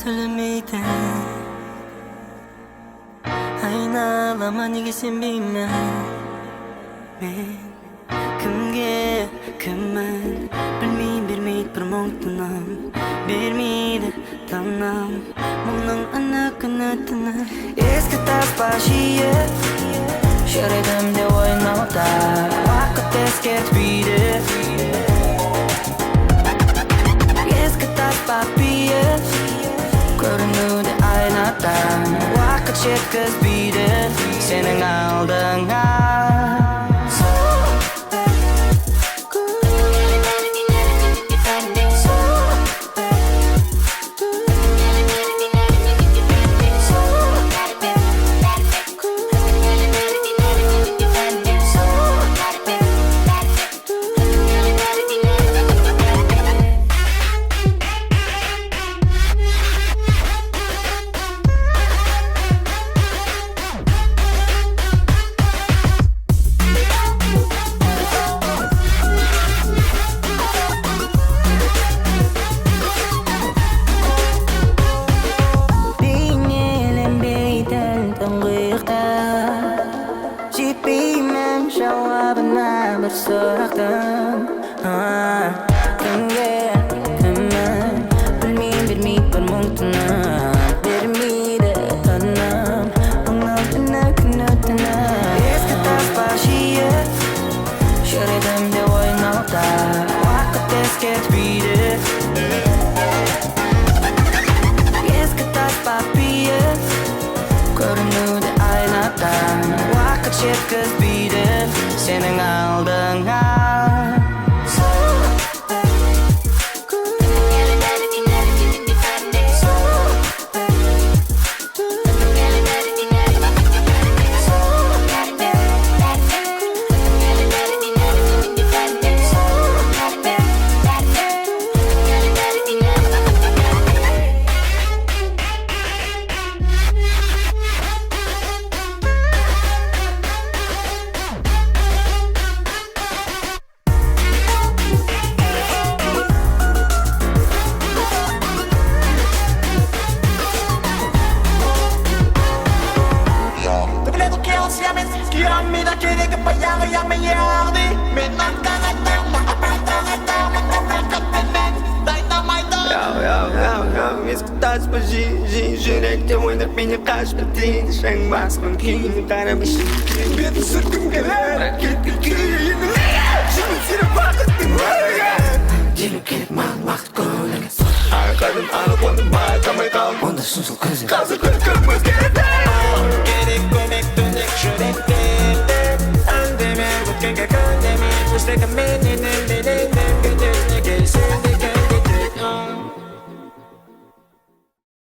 сөйлемейді. Айналама неге сенбеймін. Мен кімге кіммін, бермейді бір мұңның. Бермейді тыным, мұңның күні-түні. Ескі таспа жиі жүрегімде ойнауда. Уақыт ескертпейді. Ескі таспа бие көрінуде айнадан. Уақыт жеткізбейді сенің алдыңа. Бейнеленбейтін тұңғиықта. Жетпеймін жауабына бір сұрақтың. Кімге кіммін, бермейді бір мұңның. Бермейді тыным, мұңның күні-түні. Ескі таспа жиі жүрегімде ойнауда. Уақыт ескертпейді. Ескі таспа бие көрінуде айнадан. Уақыт жеткізбейді сенің алдыңа. Таспа жүректе ойнап мені қашып дейді. Шаң басқан күйіне қарап ішін бетін сүрткім келер. Кеткен кейін жүрмін сені бақыттың өріге. Делу керек маған уақыт көлігі. Арқадым анық оны байқамай қалым. Онда шыншыл көзі қазір күлкім өзгерді. Керек көмек түнек жүректе. Әндеме өткенге көндеме. Өздегі менен